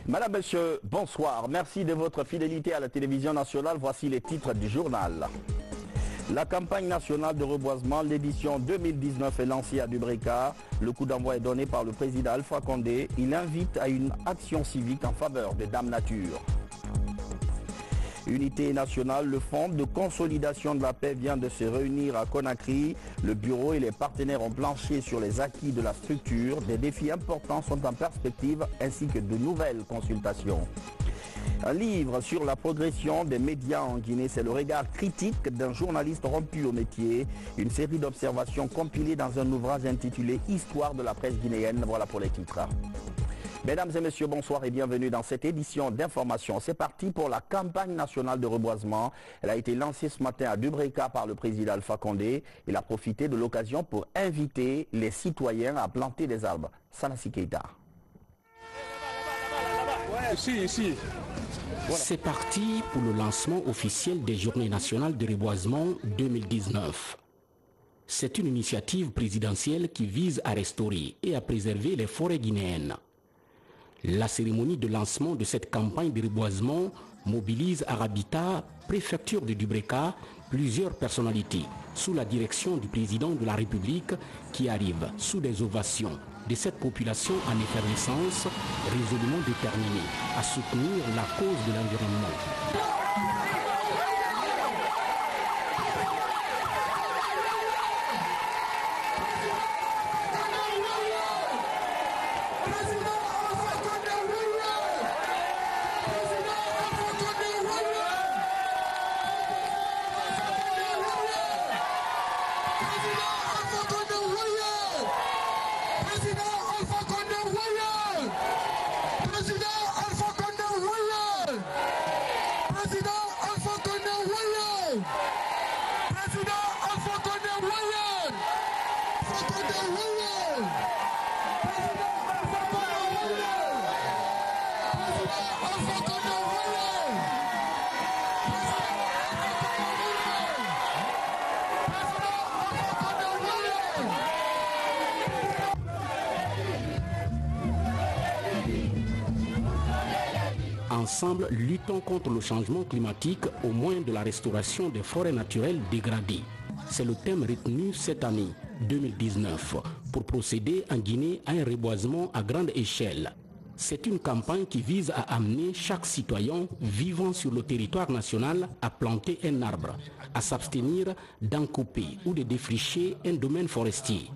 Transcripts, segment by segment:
Madame, Monsieur, bonsoir. Merci de votre fidélité à la télévision nationale. Voici les titres du journal. La campagne nationale de reboisement, l'édition 2019 est lancée à Dubreka. Le coup d'envoi est donné par le président Alpha Condé. Il invite à une action civique en faveur des Dames Nature. Unité nationale, le Fonds de consolidation de la paix vient de se réunir à Conakry. Le bureau et les partenaires ont planché sur les acquis de la structure. Des défis importants sont en perspective ainsi que de nouvelles consultations. Un livre sur la progression des médias en Guinée, c'est le regard critique d'un journaliste rompu au métier. Une série d'observations compilées dans un ouvrage intitulé « Histoire de la presse guinéenne ». Voilà pour les titres. Mesdames et messieurs, bonsoir et bienvenue dans cette édition d'information. C'est parti pour la campagne nationale de reboisement. Elle a été lancée ce matin à Dubreka par le président Alpha Condé. Il a profité de l'occasion pour inviter les citoyens à planter des arbres. Sanassi Keita. Voilà. C'est parti pour le lancement officiel des Journées nationales de reboisement 2019. C'est une initiative présidentielle qui vise à restaurer et à préserver les forêts guinéennes. La cérémonie de lancement de cette campagne de reboisement mobilise à Rabita, préfecture de Dubreka, plusieurs personnalités sous la direction du président de la République qui arrive sous des ovations de cette population en effervescence, résolument déterminée à soutenir la cause de l'environnement. Ensemble, luttons contre le changement climatique au moyen de la restauration des forêts naturelles dégradées. C'est le thème retenu cette année, 2019, pour procéder en Guinée à un reboisement à grande échelle. C'est une campagne qui vise à amener chaque citoyen vivant sur le territoire national à planter un arbre, à s'abstenir d'en couper ou de défricher un domaine forestier.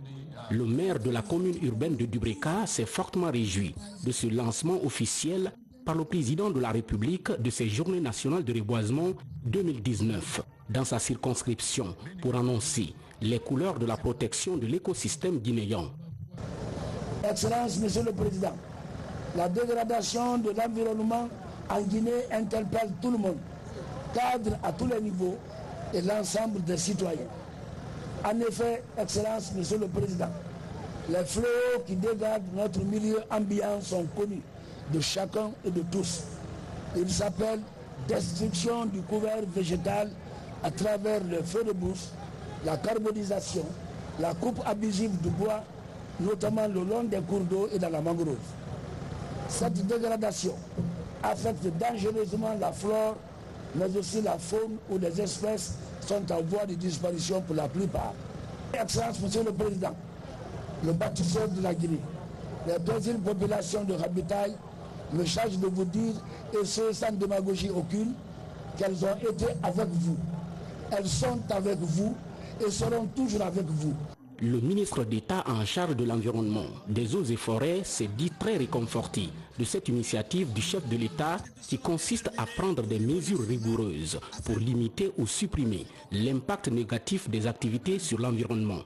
Le maire de la commune urbaine de Dubreka s'est fortement réjoui de ce lancement officiel par le président de la République de ces Journées nationales de reboisement 2019 dans sa circonscription pour annoncer les couleurs de la protection de l'écosystème guinéen. Excellence, Monsieur le Président, la dégradation de l'environnement en Guinée interpelle tout le monde, cadre à tous les niveaux et l'ensemble des citoyens. En effet, Excellence, Monsieur le Président, les fléaux qui dégradent notre milieu ambiant sont connus de chacun et de tous. Il s'appelle destruction du couvert végétal à travers le feu de brousse, la carbonisation, la coupe abusive du bois, notamment le long des cours d'eau et dans la mangrove. Cette dégradation affecte dangereusement la flore, mais aussi la faune où les espèces sont en voie de disparition pour la plupart. Excellence, Monsieur le Président, le bâtisseur de la Guinée, les précieuses populations de Rabitaille me charge de vous dire, et ce sans démagogie aucune, qu'elles ont été avec vous. Elles sont avec vous et seront toujours avec vous. Le ministre d'État en charge de l'environnement, des eaux et forêts s'est dit très réconforté de cette initiative du chef de l'État qui consiste à prendre des mesures rigoureuses pour limiter ou supprimer l'impact négatif des activités sur l'environnement.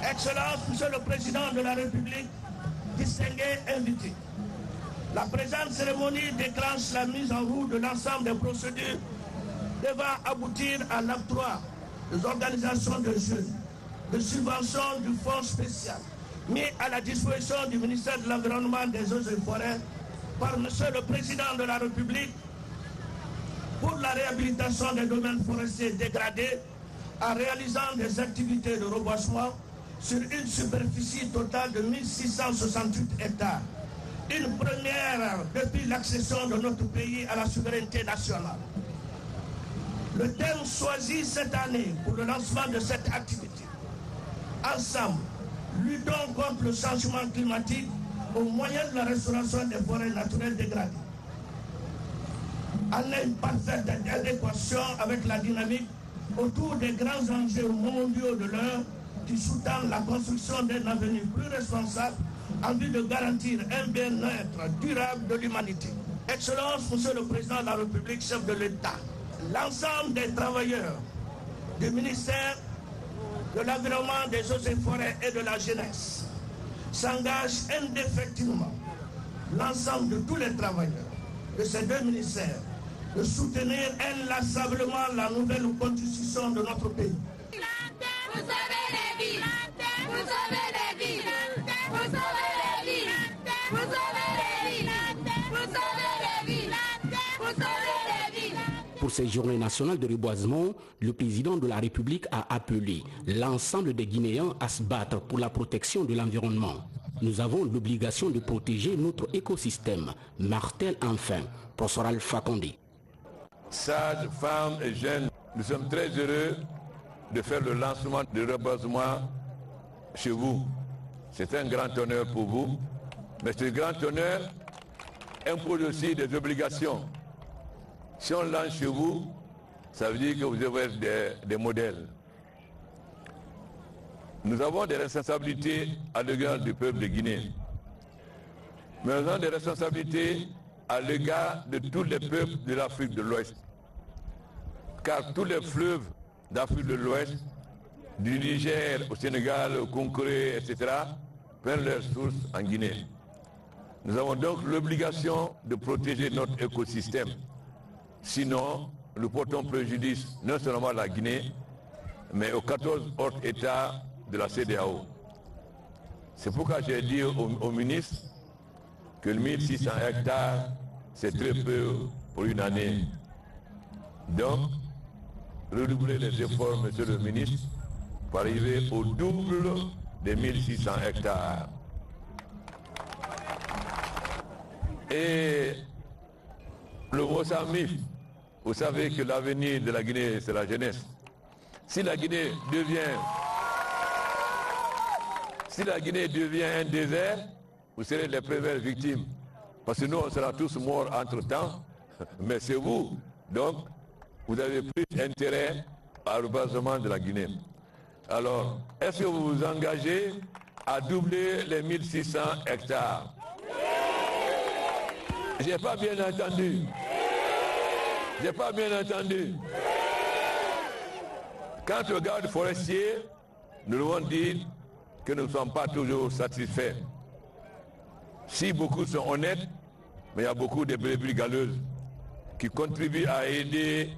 Excellence, Monsieur le Président de la République, distingué invité. La présente cérémonie déclenche la mise en route de l'ensemble des procédures devant aboutir à l'octroi des organisations de jeunes, de subventions du fonds spécial mis à la disposition du ministère de l'Environnement, des Eaux et Forêts par Monsieur le Président de la République pour la réhabilitation des domaines forestiers dégradés en réalisant des activités de reboisement sur une superficie totale de 1668 hectares. Une première depuis l'accession de notre pays à la souveraineté nationale. Le thème choisi cette année pour le lancement de cette activité, ensemble, luttons contre le changement climatique au moyen de la restauration des forêts naturelles dégradées. En une parfaite adéquation avec la dynamique autour des grands enjeux mondiaux de l'heure qui sous-tendent la construction d'un avenir plus responsable en vue de garantir un bien-être durable de l'humanité. Excellence, Monsieur le Président de la République, chef de l'État, l'ensemble des travailleurs du ministère de l'Environnement, des Eaux et Forêts et de la Jeunesse s'engagent indéfectiblement, l'ensemble de tous les travailleurs de ces deux ministères, de soutenir inlassablement la nouvelle constitution de notre pays. Vous savez les vies, vous savez les vies, vous savez les vies, vous savez les vies, vous savez les vies, vous savez les vies. Pour ces journées nationales de reboisement, le président de la République a appelé l'ensemble des Guinéens à se battre pour la protection de l'environnement. Nous avons l'obligation de protéger notre écosystème, martèle enfin Professeur Alpha Condé. Sages, femmes et jeunes, nous sommes très heureux de faire le lancement du reboisement chez vous. C'est un grand honneur pour vous, mais ce grand honneur impose aussi des obligations. Si on lance chez vous, ça veut dire que vous devez être des modèles. Nous avons des responsabilités à l'égard du peuple de Guinée. Mais nous avons des responsabilités à l'égard de tous les peuples de l'Afrique de l'Ouest. Car tous les fleuves d'Afrique de l'Ouest, du Niger au Sénégal, au Concoré, etc., prennent leur source en Guinée. Nous avons donc l'obligation de protéger notre écosystème. Sinon, nous portons préjudice non seulement à la Guinée, mais aux 14 autres États de la CEDEAO. C'est pourquoi j'ai dit au ministre que 1600 hectares, c'est très peu pour une année. Donc, redoubler les efforts, monsieur le ministre, pour arriver au double des 1600 hectares. Et le Mozambique, vous savez que l'avenir de la Guinée, c'est la jeunesse. Si la Guinée devient un désert, vous serez les premières victimes. Parce que nous, on sera tous morts entre-temps, mais c'est vous. Donc, vous avez plus intérêt au reboisement de la Guinée. Alors, est-ce que vous vous engagez à doubler les 1600 hectares? J'ai pas bien entendu. J'ai pas bien entendu. Quant aux gardes forestiers, nous devons dire que nous ne sommes pas toujours satisfaits. Si beaucoup sont honnêtes, mais il y a beaucoup de brebis galeuses qui contribuent à aider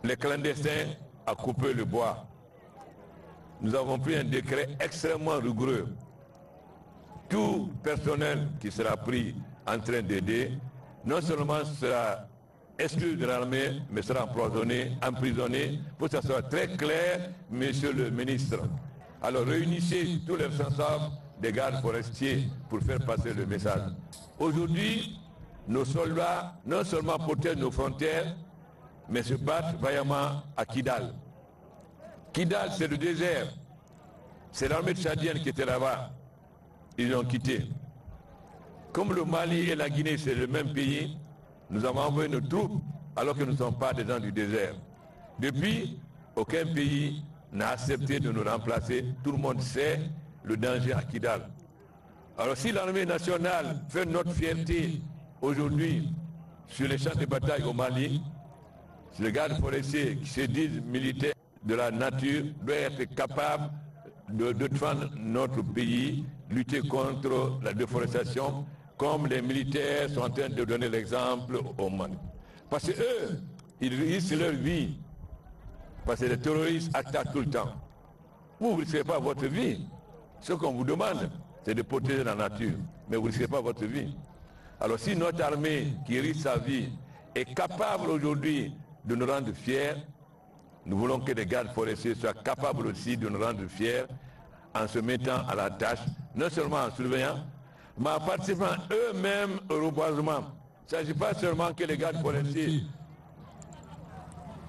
les clandestins à couper le bois. Nous avons pris un décret extrêmement rigoureux. Tout personnel qui sera pris en train d'aider, non seulement sera exclu de l'armée, mais sera emprisonné, pour que ça soit très clair, monsieur le ministre. Alors réunissez tous les responsables des gardes forestiers pour faire passer le message. Aujourd'hui, nos soldats non seulement protègent nos frontières, mais se battent vaillamment à Kidal. Kidal, c'est le désert. C'est l'armée tchadienne qui était là-bas. Ils l'ont quitté. Comme le Mali et la Guinée, c'est le même pays, nous avons envoyé nos troupes alors que nous ne sommes pas des gens du désert. Depuis, aucun pays n'a accepté de nous remplacer. Tout le monde sait le danger à Kidal. Alors si l'armée nationale fait notre fierté aujourd'hui sur les champs de bataille au Mali, les gardes forestiers qui se disent militaires de la nature doivent être capables de défendre notre pays, lutter contre la déforestation, comme les militaires sont en train de donner l'exemple au Mali. Parce qu'eux, ils risquent leur vie. Parce que les terroristes attaquent tout le temps. Vous ne risquez pas votre vie. Ce qu'on vous demande, c'est de protéger la nature. Mais vous ne risquez pas votre vie. Alors si notre armée, qui risque sa vie, est capable aujourd'hui de nous rendre fiers, nous voulons que les gardes forestiers soient capables aussi de nous rendre fiers en se mettant à la tâche, non seulement en surveillant, mais en participant eux-mêmes au reboisement. Il ne s'agit pas seulement que les gardes forestiers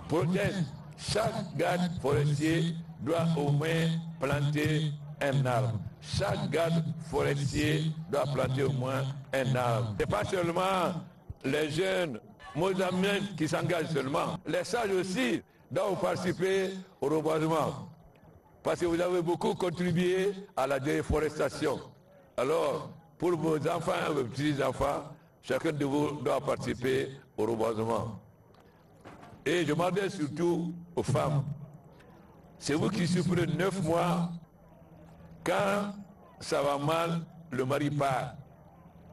protègent. Chaque garde forestier doit au moins planter un arbre. Chaque garde forestier doit planter au moins un arbre. Ce n'est pas seulement les jeunes Mozambiques qui s'engagent seulement. Les sages aussi doivent participer au reboisement. Parce que vous avez beaucoup contribué à la déforestation. Alors, pour vos enfants et vos petits-enfants, chacun de vous doit participer au reboisement. Et je m'adresse surtout aux femmes. C'est vous qui souffrez 9 mois. Quand ça va mal, le mari part.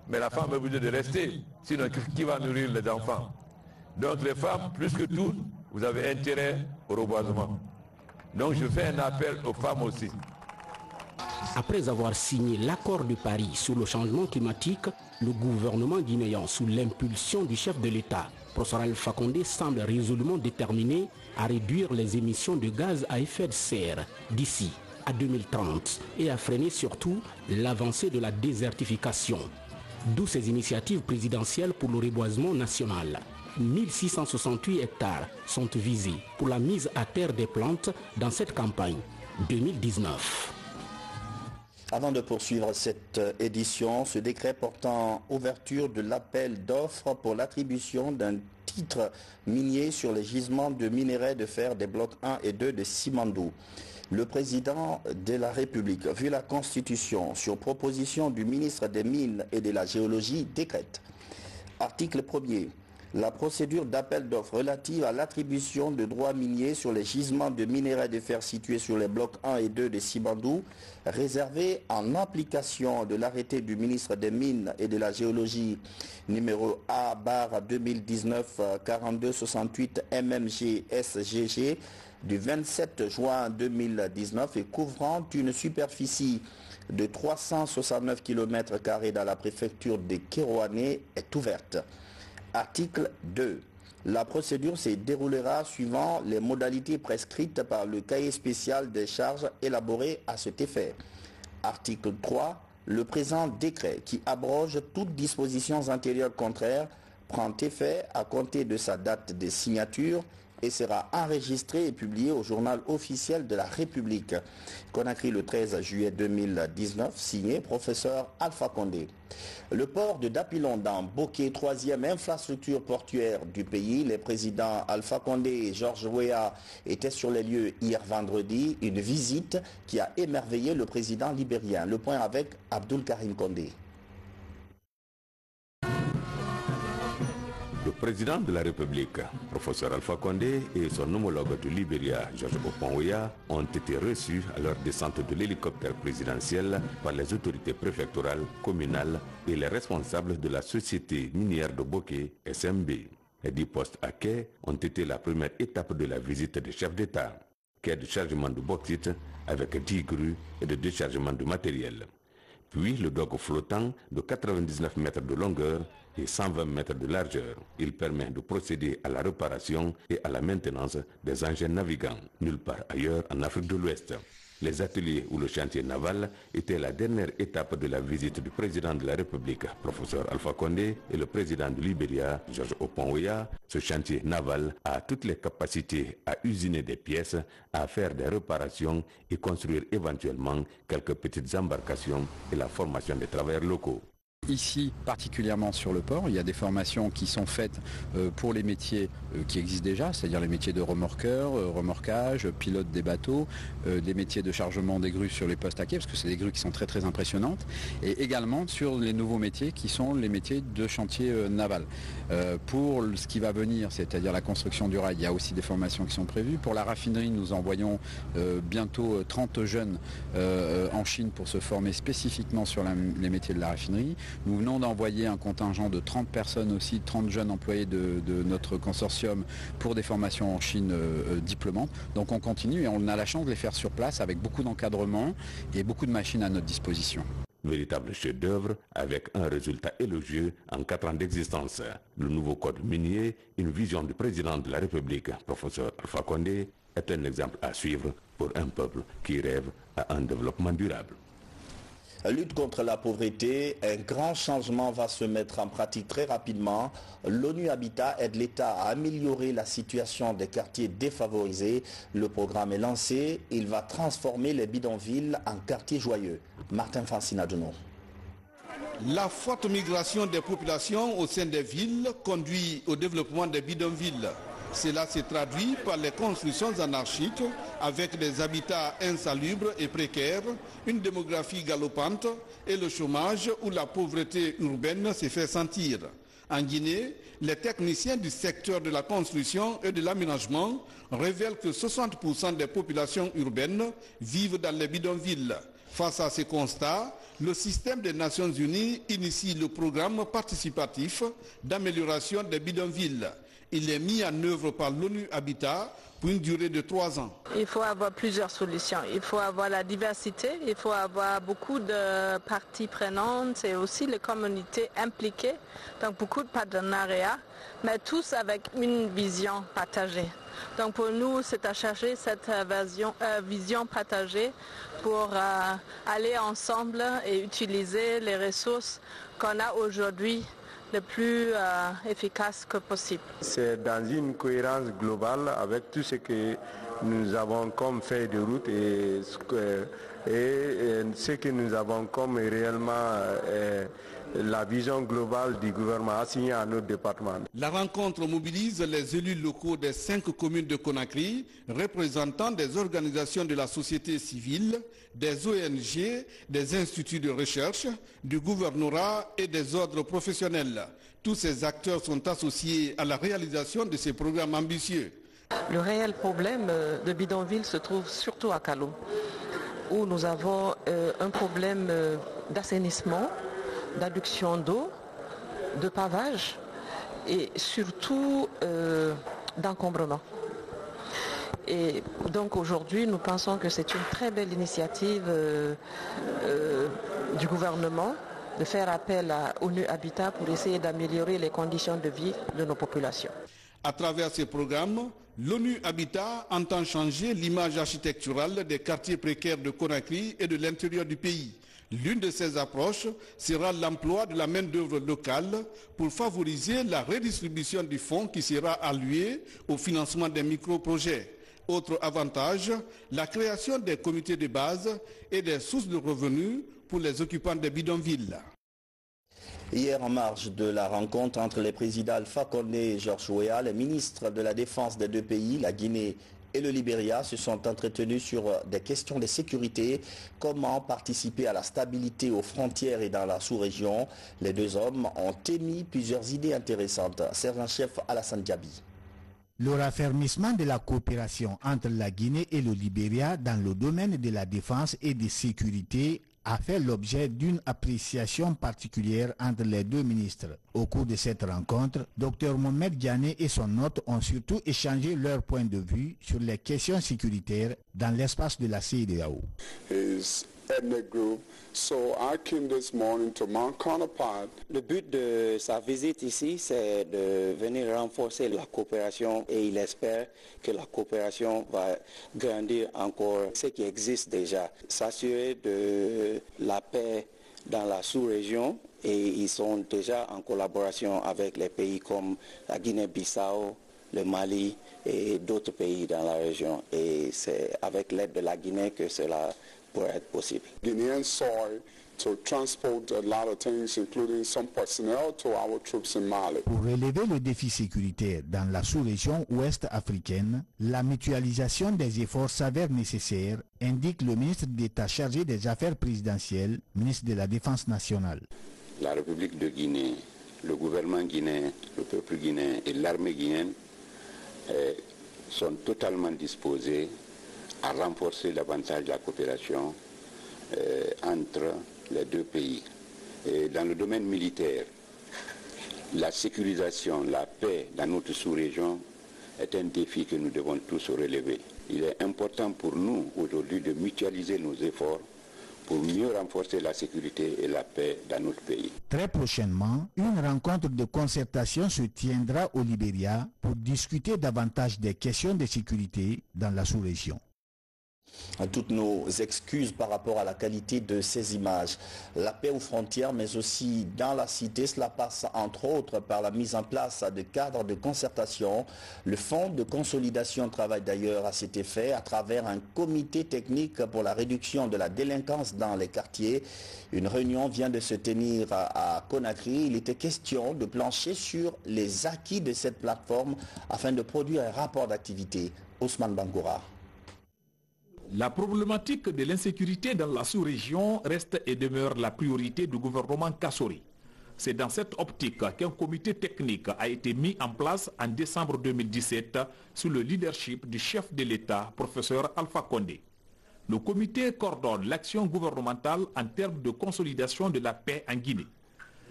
Mais la femme a besoin de rester. Sinon, qui va nourrir les enfants? Donc les femmes, plus que tout, vous avez intérêt au reboisement. Donc je fais un appel aux femmes aussi. Après avoir signé l'accord de Paris sur le changement climatique, le gouvernement guinéen, sous l'impulsion du chef de l'État, Professeur Alpha Condé, semble résolument déterminé à réduire les émissions de gaz à effet de serre d'ici à 2030 et à freiner surtout l'avancée de la désertification. D'où ces initiatives présidentielles pour le reboisement national. 1668 hectares sont visés pour la mise à terre des plantes dans cette campagne 2019. Avant de poursuivre cette édition, ce décret portant ouverture de l'appel d'offres pour l'attribution d'un titre minier sur les gisements de minerais de fer des blocs 1 et 2 de Simandou. Le président de la République, vu la Constitution, sur proposition du ministre des Mines et de la Géologie, décrète. Article 1er. La procédure d'appel d'offres relative à l'attribution de droits miniers sur les gisements de minerais de fer situés sur les blocs 1 et 2 de Simandou, réservée en application de l'arrêté du ministre des Mines et de la Géologie numéro A/2019-4268 MMG-SGG du 27 juin 2019 et couvrant une superficie de 369 km² dans la préfecture de Kérouané est ouverte. Article 2. La procédure se déroulera suivant les modalités prescrites par le cahier spécial des charges élaboré à cet effet. Article 3. Le présent décret qui abroge toutes dispositions antérieures contraires prend effet à compter de sa date de signature et sera enregistré et publié au journal officiel de la République. Conakry le 13 juillet 2019, signé professeur Alpha Condé. Le port de Dapilon dans Bokeh, troisième infrastructure portuaire du pays. Les présidents Alpha Condé et Georges Weah étaient sur les lieux hier vendredi. Une visite qui a émerveillé le président libérien. Le point avec Abdoul Karim Condé. Le président de la République, professeur Alpha Condé, et son homologue du Libéria, Georges Oppong-Weah, ont été reçus à leur descente de l'hélicoptère présidentiel par les autorités préfectorales, communales et les responsables de la société minière de Bokeh, SMB. Les 10 postes à quai ont été la première étape de la visite des chefs d'État. Quai de chargement de bauxite avec 10 grues et de déchargement de matériel. Puis le dock flottant de 99 mètres de longueur et 120 mètres de largeur. Il permet de procéder à la réparation et à la maintenance des engins navigants, nulle part ailleurs en Afrique de l'Ouest. Les ateliers ou le chantier naval étaient la dernière étape de la visite du président de la République, professeur Alpha Condé, et le président du Libéria, Georges Oppong-Weah. Ce chantier naval a toutes les capacités à usiner des pièces, à faire des réparations et construire éventuellement quelques petites embarcations et la formation des travailleurs locaux. Ici, particulièrement sur le port, il y a des formations qui sont faites pour les métiers qui existent déjà, c'est-à-dire les métiers de remorqueur, remorquage, pilote des bateaux, des métiers de chargement des grues sur les postes à quai, parce que c'est des grues qui sont très très impressionnantes, et également sur les nouveaux métiers qui sont les métiers de chantier naval. Pour ce qui va venir, c'est-à-dire la construction du rail, il y a aussi des formations qui sont prévues. Pour la raffinerie, nous envoyons bientôt 30 jeunes en Chine pour se former spécifiquement sur les métiers de la raffinerie. Nous venons d'envoyer un contingent de 30 personnes aussi, 30 jeunes employés de notre consortium pour des formations en Chine diplômantes. Donc on continue et on a la chance de les faire sur place avec beaucoup d'encadrement et beaucoup de machines à notre disposition. Véritable chef-d'œuvre avec un résultat élogieux en 4 ans d'existence. Le nouveau code minier, une vision du président de la République, professeur Alpha Condé, est un exemple à suivre pour un peuple qui rêve à un développement durable. Lutte contre la pauvreté, un grand changement va se mettre en pratique très rapidement. L'ONU Habitat aide l'État à améliorer la situation des quartiers défavorisés. Le programme est lancé. Il va transformer les bidonvilles en quartiers joyeux. Martin Francina Duno. La forte migration des populations au sein des villes conduit au développement des bidonvilles. Cela se traduit par les constructions anarchiques avec des habitats insalubres et précaires, une démographie galopante et le chômage où la pauvreté urbaine se fait sentir. En Guinée, les techniciens du secteur de la construction et de l'aménagement révèlent que 60% des populations urbaines vivent dans les bidonvilles. Face à ces constats, le système des Nations Unies initie le programme participatif d'amélioration des bidonvilles. Il est mis en œuvre par l'ONU Habitat pour une durée de 3 ans. Il faut avoir plusieurs solutions. Il faut avoir la diversité, il faut avoir beaucoup de parties prenantes et aussi les communautés impliquées, donc beaucoup de partenariats, mais tous avec une vision partagée. Donc pour nous, c'est à chercher cette vision partagée pour aller ensemble et utiliser les ressources qu'on a aujourd'hui le plus efficace que possible. C'est dans une cohérence globale avec tout ce que nous avons comme feuille de route et ce que nous avons comme réellement la vision globale du gouvernement assignée à notre département. La rencontre mobilise les élus locaux des 5 communes de Conakry, représentants des organisations de la société civile, des ONG, des instituts de recherche, du gouvernorat et des ordres professionnels. Tous ces acteurs sont associés à la réalisation de ces programmes ambitieux. Le réel problème de bidonville se trouve surtout à Kalo, où nous avons un problème d'assainissement, d'adduction d'eau, de pavage et surtout d'encombrement. Et donc aujourd'hui, nous pensons que c'est une très belle initiative du gouvernement de faire appel à ONU Habitat pour essayer d'améliorer les conditions de vie de nos populations. À travers ces programmes, l'ONU Habitat entend changer l'image architecturale des quartiers précaires de Conakry et de l'intérieur du pays. L'une de ces approches sera l'emploi de la main-d'œuvre locale pour favoriser la redistribution du fonds qui sera alloué au financement des micro-projets. Autre avantage, la création des comités de base et des sources de revenus pour les occupants des bidonvilles. Hier, en marge de la rencontre entre les présidents Alpha Condé et George Weah, les ministres de la Défense des 2 pays, la Guinée et le Libéria, se sont entretenus sur des questions de sécurité, comment participer à la stabilité aux frontières et dans la sous-région. Les 2 hommes ont émis plusieurs idées intéressantes. Sergent-chef Alassane Diaby. Le raffermissement de la coopération entre la Guinée et le Libéria dans le domaine de la défense et de sécurité a fait l'objet d'une appréciation particulière entre les 2 ministres. Au cours de cette rencontre, Dr Mohamed Diané et son hôte ont surtout échangé leur point de vue sur les questions sécuritaires dans l'espace de la CEDEAO. Le but de sa visite ici, c'est de venir renforcer la coopération et il espère que la coopération va grandir encore ce qui existe déjà. S'assurer de la paix dans la sous-région et ils sont déjà en collaboration avec les pays comme la Guinée-Bissau, le Mali et d'autres pays dans la région. Et c'est avec l'aide de la Guinée que cela pourrait être possible. Guinean soil to transport a lot of things, including some personnel to our troops in Mali. Pour relever le défi sécuritaire dans la sous-région ouest africaine, la mutualisation des efforts s'avère nécessaire, indique le ministre d'État chargé des affaires présidentielles, ministre de la Défense nationale. La République de Guinée, le gouvernement guinéen, le peuple guinéen et l'armée guinéenne sont totalement disposés à renforcer davantage la coopération entre les 2 pays. Et dans le domaine militaire, la sécurisation, la paix dans notre sous-région est un défi que nous devons tous relever. Il est important pour nous aujourd'hui de mutualiser nos efforts pour mieux renforcer la sécurité et la paix dans notre pays. Très prochainement, une rencontre de concertation se tiendra au Libéria pour discuter davantage des questions de sécurité dans la sous-région. Toutes nos excuses par rapport à la qualité de ces images. La paix aux frontières, mais aussi dans la cité, cela passe entre autres par la mise en place de cadres de concertation. Le Fonds de consolidation travaille d'ailleurs à cet effet à travers un comité technique pour la réduction de la délinquance dans les quartiers. Une réunion vient de se tenir à Conakry. Il était question de plancher sur les acquis de cette plateforme afin de produire un rapport d'activité. Ousmane Bangoura. La problématique de l'insécurité dans la sous-région reste et demeure la priorité du gouvernement Kassori. C'est dans cette optique qu'un comité technique a été mis en place en décembre 2017 sous le leadership du chef de l'État, professeur Alpha Condé. Le comité coordonne l'action gouvernementale en termes de consolidation de la paix en Guinée.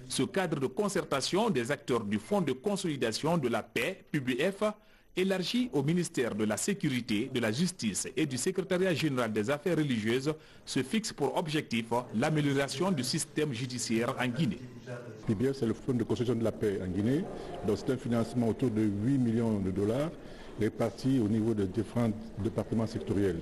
Ce cadre de concertation des acteurs du Fonds de consolidation de la paix, PBF, élargi au ministère de la Sécurité, de la Justice et du Secrétariat général des affaires religieuses, se fixe pour objectif l'amélioration du système judiciaire en Guinée. PBF, c'est le Fonds de construction de la paix en Guinée. Donc c'est un financement autour de 8 millions de dollars répartis au niveau de différents départements sectoriels.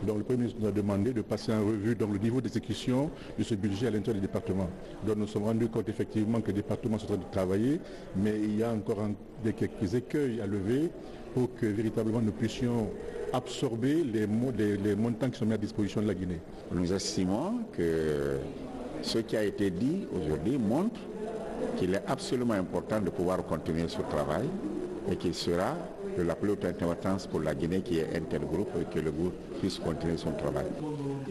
Donc le Premier ministre nous a demandé de passer en revue le niveau d'exécution de ce budget à l'intérieur des départements. Donc nous nous sommes rendus compte effectivement que les départements sont en train de travailler, mais il y a encore quelques écueils à lever pour que véritablement nous puissions absorber les montants qui sont mis à disposition de la Guinée. Nous estimons que ce qui a été dit aujourd'hui montre qu'il est absolument important de pouvoir continuer ce travail et qu'il sera de la plus haute importance pour la Guinée qui est intergroupe et que le groupe puisse continuer son travail.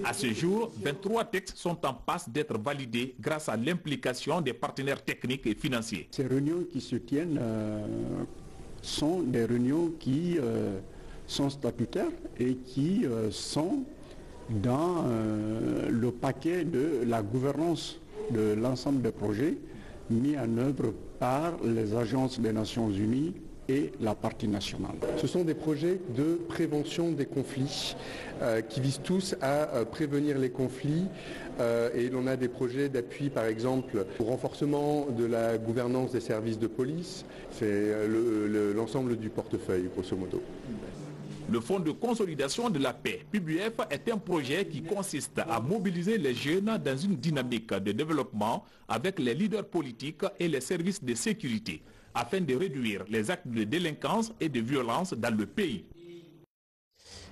À ce jour, 23 textes sont en passe d'être validés grâce à l'implication des partenaires techniques et financiers. Ces réunions qui se tiennent sont des réunions qui sont statutaires et qui sont dans le paquet de la gouvernance de l'ensemble des projets mis en œuvre par les agences des Nations Unies et la partie nationale. Ce sont des projets de prévention des conflits qui visent tous à prévenir les conflits et l'on a des projets d'appui par exemple au renforcement de la gouvernance des services de police. C'est l'ensemble du portefeuille grosso modo. Le Fonds de consolidation de la paix, PBF, est un projet qui consiste à mobiliser les jeunes dans une dynamique de développement avec les leaders politiques et les services de sécurité, afin de réduire les actes de délinquance et de violence dans le pays.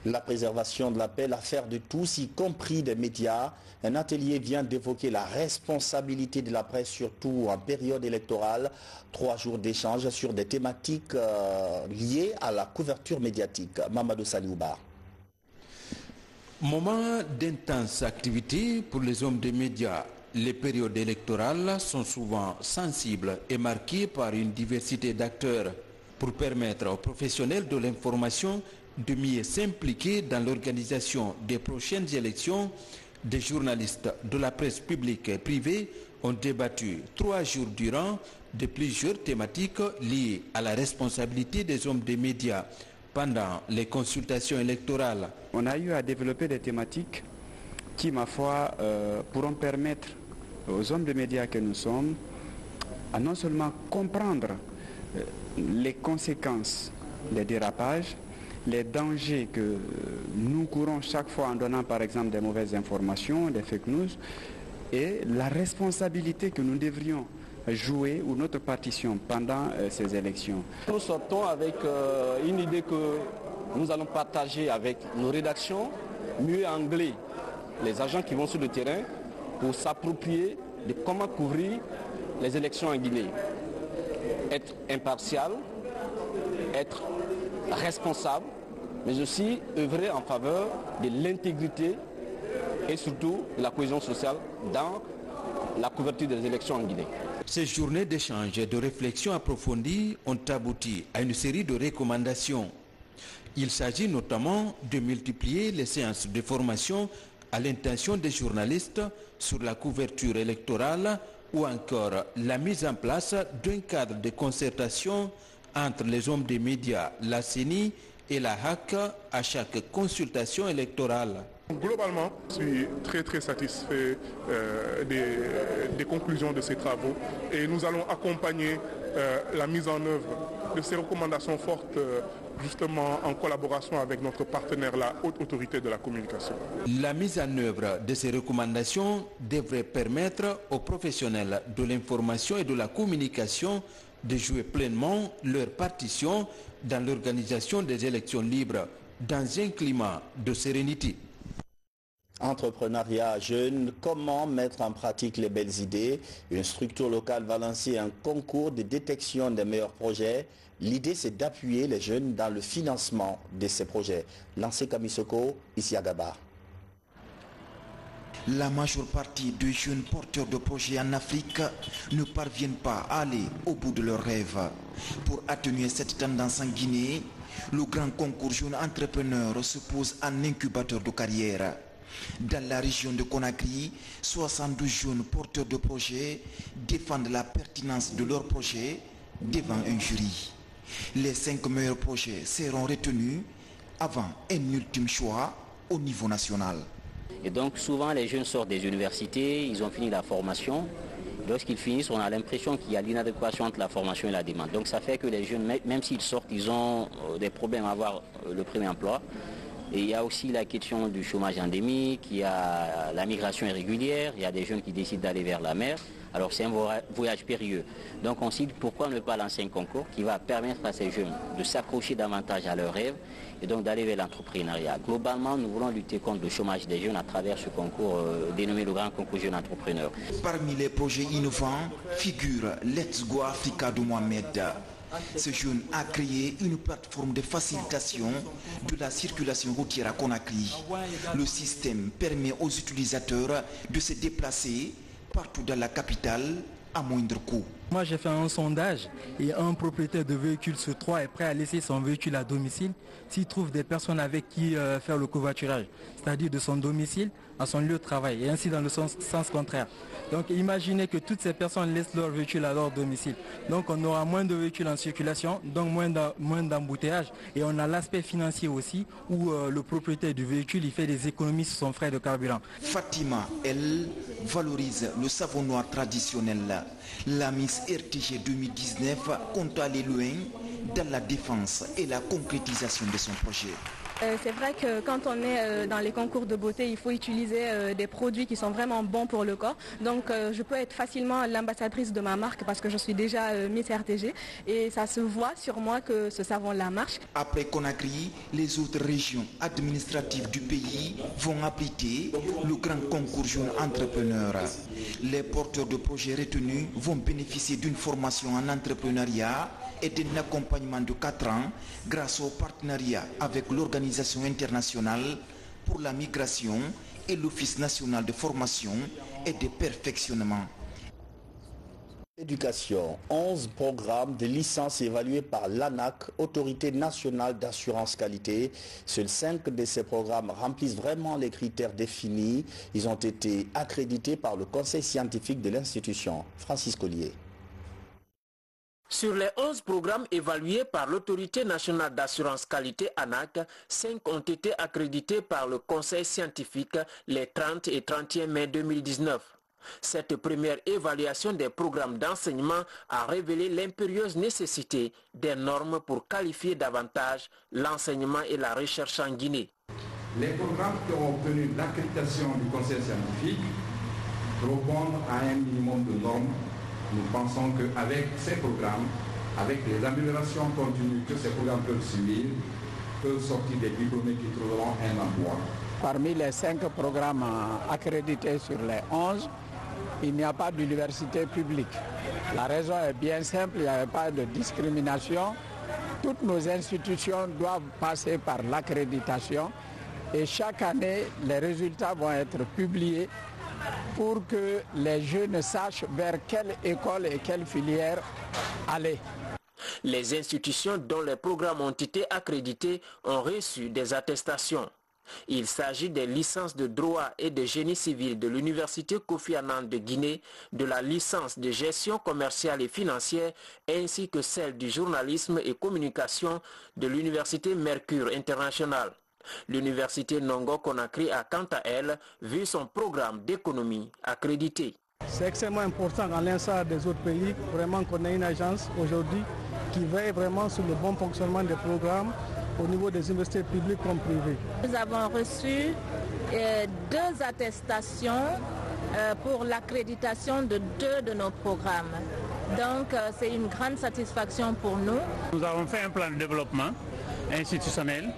La préservation de la paix, l'affaire de tous, y compris des médias. Un atelier vient d'évoquer la responsabilité de la presse, surtout en période électorale. 3 jours d'échange sur des thématiques liées à la couverture médiatique. Mamadou Saliouba. Moment d'intense activité pour les hommes des médias. Les périodes électorales sont souvent sensibles et marquées par une diversité d'acteurs. Pour permettre aux professionnels de l'information de mieux s'impliquer dans l'organisation des prochaines élections, des journalistes de la presse publique et privée ont débattu 3 jours durant de plusieurs thématiques liées à la responsabilité des hommes des médias pendant les consultations électorales. On a eu à développer des thématiques qui, ma foi, pourront permettre aux hommes de médias que nous sommes à non seulement comprendre les conséquences des dérapages, les dangers que nous courons chaque fois en donnant par exemple des mauvaises informations, des fake news, et la responsabilité que nous devrions jouer ou notre partition pendant ces élections. Nous sortons avec une idée que nous allons partager avec nos rédactions, mieux anglais, les agents qui vont sur le terrain pour s'approprier de comment couvrir les élections en Guinée. Être impartial, être responsable, mais aussi œuvrer en faveur de l'intégrité et surtout de la cohésion sociale dans la couverture des élections en Guinée. Ces journées d'échange et de réflexion approfondie ont abouti à une série de recommandations. Il s'agit notamment de multiplier les séances de formation à l'intention des journalistes sur la couverture électorale ou encore la mise en place d'un cadre de concertation entre les hommes des médias, la CENI et la HAC à chaque consultation électorale. Globalement, je suis très satisfait des conclusions de ces travaux et nous allons accompagner la mise en œuvre de ces recommandations fortes justement en collaboration avec notre partenaire, la Haute Autorité de la Communication. La mise en œuvre de ces recommandations devrait permettre aux professionnels de l'information et de la communication de jouer pleinement leur partition dans l'organisation des élections libres dans un climat de sérénité. Entrepreneuriat jeune, comment mettre en pratique les belles idées? Une structure locale va lancer un concours de détection des meilleurs projets. L'idée, c'est d'appuyer les jeunes dans le financement de ces projets. Lancé Kamisoko, ici à Gaba. La majeure partie des jeunes porteurs de projets en Afrique ne parviennent pas à aller au bout de leurs rêves. Pour atténuer cette tendance en Guinée, le grand concours Jeunes Entrepreneurs se pose en incubateur de carrière. Dans la région de Conakry, 72 jeunes porteurs de projets défendent la pertinence de leurs projets devant un jury. Les 5 meilleurs projets seront retenus avant un ultime choix au niveau national. Et donc souvent les jeunes sortent des universités, ils ont fini la formation. Lorsqu'ils finissent, on a l'impression qu'il y a l'inadéquation entre la formation et la demande. Donc ça fait que les jeunes, même s'ils sortent, ils ont des problèmes à avoir le premier emploi. Et il y a aussi la question du chômage endémique, il y a la migration irrégulière, il y a des jeunes qui décident d'aller vers la mer. Alors c'est un voyage périlleux. Donc on se dit pourquoi ne pas lancer un concours qui va permettre à ces jeunes de s'accrocher davantage à leurs rêves et donc d'aller vers l'entrepreneuriat. Globalement, nous voulons lutter contre le chômage des jeunes à travers ce concours dénommé le Grand Concours Jeunes Entrepreneurs. Parmi les projets innovants figure Let's Go Africa de Mohamed. Ce jeune a créé une plateforme de facilitation de la circulation routière à Conakry. Le système permet aux utilisateurs de se déplacer partout dans la capitale à moindre coût. Moi j'ai fait un sondage et un propriétaire de véhicule sur 3 est prêt à laisser son véhicule à domicile s'il trouve des personnes avec qui faire le covoiturage, c'est-à-dire de son domicile à son lieu de travail et ainsi dans le sens contraire. Donc imaginez que toutes ces personnes laissent leur véhicule à leur domicile. Donc on aura moins de véhicules en circulation, donc moins d'embouteillages et on a l'aspect financier aussi où le propriétaire du véhicule il fait des économies sur son frais de carburant. Fatima, elle, valorise le savon noir traditionnel. La Miss RTG 2019 compte aller loin dans la défense et la concrétisation de son projet. C'est vrai que quand on est dans les concours de beauté, il faut utiliser des produits qui sont vraiment bons pour le corps. Donc je peux être facilement l'ambassadrice de ma marque parce que je suis déjà Miss RTG et ça se voit sur moi que ce savon-là marche. Après Conakry, les autres régions administratives du pays vont abriter le grand concours Jeunes Entrepreneurs. Les porteurs de projets retenus vont bénéficier d'une formation en entrepreneuriat et d'un accompagnement de 4 ans grâce au partenariat avec l'Organisation internationale pour la migration et l'Office national de formation et de perfectionnement. Éducation, 11 programmes de licence évalués par l'ANAC, Autorité nationale d'assurance qualité. Seuls 5 de ces programmes remplissent vraiment les critères définis. Ils ont été accrédités par le conseil scientifique de l'institution. Francis Collier. Sur les 11 programmes évalués par l'Autorité nationale d'assurance qualité ANAC, 5 ont été accrédités par le conseil scientifique les 30 et 31 mai 2019. Cette première évaluation des programmes d'enseignement a révélé l'impérieuse nécessité des normes pour qualifier davantage l'enseignement et la recherche en Guinée. Les programmes qui ont obtenu l'accréditation du conseil scientifique répondent à un minimum de normes. Nous pensons qu'avec ces programmes, avec les améliorations continues que ces programmes peuvent subir, peuvent sortir des diplômés qui trouveront un emploi. Parmi les 5 programmes accrédités sur les 11, il n'y a pas d'université publique. La raison est bien simple, il n'y avait pas de discrimination. Toutes nos institutions doivent passer par l'accréditation et chaque année, les résultats vont être publiés pour que les jeunes sachent vers quelle école et quelle filière aller. Les institutions dont les programmes ont été accrédités ont reçu des attestations. Il s'agit des licences de droit et de génie civil de l'Université Kofi Annan de Guinée, de la licence de gestion commerciale et financière, ainsi que celle du journalisme et communication de l'Université Mercure International. L'université Nongo Conakry a quant à elle vu son programme d'économie accrédité. C'est extrêmement important, à l'instar des autres pays, vraiment qu'on ait une agence aujourd'hui qui veille vraiment sur le bon fonctionnement des programmes au niveau des universités publiques comme privées. Nous avons reçu 2 attestations pour l'accréditation de 2 de nos programmes. Donc c'est une grande satisfaction pour nous. Nous avons fait un plan de développement institutionnel,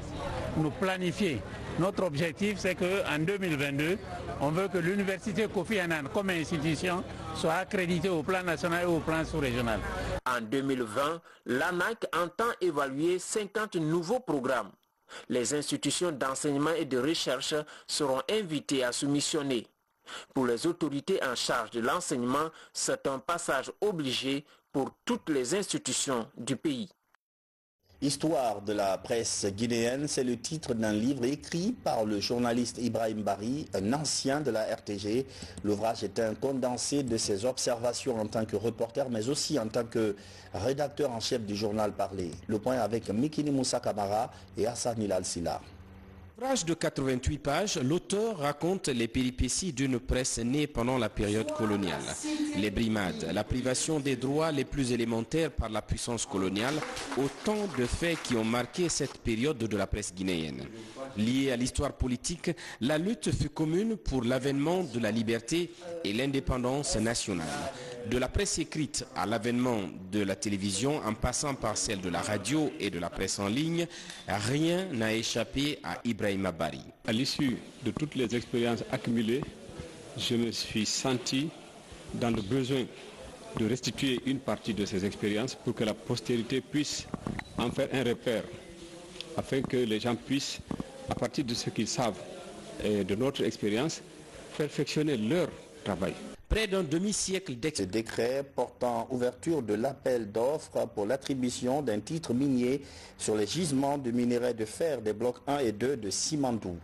nous planifier. Notre objectif, c'est qu'en 2022, on veut que l'université Kofi Annan comme institution soit accréditée au plan national et au plan sous-régional. En 2020, l'ANAC entend évaluer 50 nouveaux programmes. Les institutions d'enseignement et de recherche seront invitées à soumissionner. Pour les autorités en charge de l'enseignement, c'est un passage obligé pour toutes les institutions du pays. Histoire de la presse guinéenne, c'est le titre d'un livre écrit par le journaliste Ibrahim Bari, un ancien de la RTG. L'ouvrage est un condensé de ses observations en tant que reporter, mais aussi en tant que rédacteur en chef du journal Parler. Le point avec Mikini Moussa Kamara et Hassan Hilal Silla. Ouvrage de 88 pages, l'auteur raconte les péripéties d'une presse née pendant la période coloniale. Les brimades, la privation des droits les plus élémentaires par la puissance coloniale, autant de faits qui ont marqué cette période de la presse guinéenne. Liée à l'histoire politique, la lutte fut commune pour l'avènement de la liberté et l'indépendance nationale. De la presse écrite à l'avènement de la télévision, en passant par celle de la radio et de la presse en ligne, rien n'a échappé à Ibrahim Bari. À l'issue de toutes les expériences accumulées, je me suis senti dans le besoin de restituer une partie de ces expériences pour que la postérité puisse en faire un repère, afin que les gens puissent, à partir de ce qu'ils savent et de notre expérience, perfectionner leur travail. Près d'un demi-siècle Ce décret portant ouverture de l'appel d'offres pour l'attribution d'un titre minier sur les gisements de minerais de fer des blocs 1 et 2 de Simandou.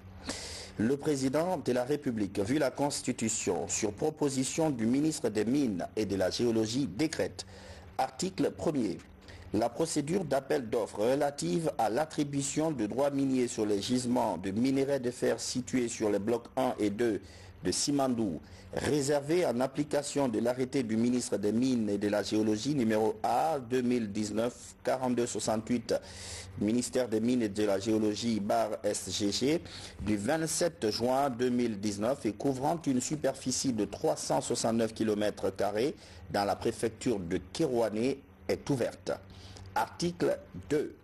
Le président de la République, vu la Constitution, sur proposition du ministre des Mines et de la Géologie, décrète. Article 1er. La procédure d'appel d'offres relative à l'attribution de droits miniers sur les gisements de minerais de fer situés sur les blocs 1 et 2 de Simandou, réservé en application de l'arrêté du ministre des Mines et de la Géologie numéro A 2019-4268, ministère des Mines et de la Géologie /SGG, du 27 juin 2019 et couvrant une superficie de 369 km² dans la préfecture de Kérouané est ouverte. Article 2.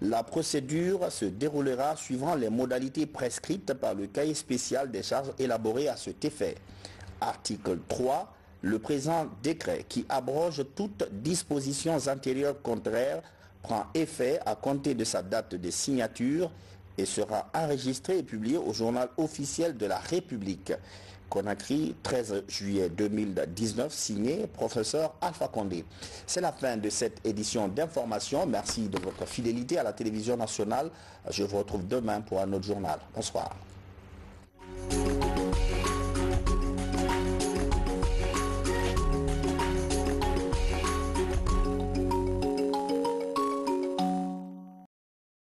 La procédure se déroulera suivant les modalités prescrites par le cahier spécial des charges élaboré à cet effet. Article 3. Le présent décret qui abroge toutes dispositions antérieures contraires prend effet à compter de sa date de signature et sera enregistré et publié au journal officiel de la République. Conakry, 13 juillet 2019, signé professeur Alpha Condé. C'est la fin de cette édition d'information. Merci de votre fidélité à la télévision nationale. Je vous retrouve demain pour un autre journal. Bonsoir.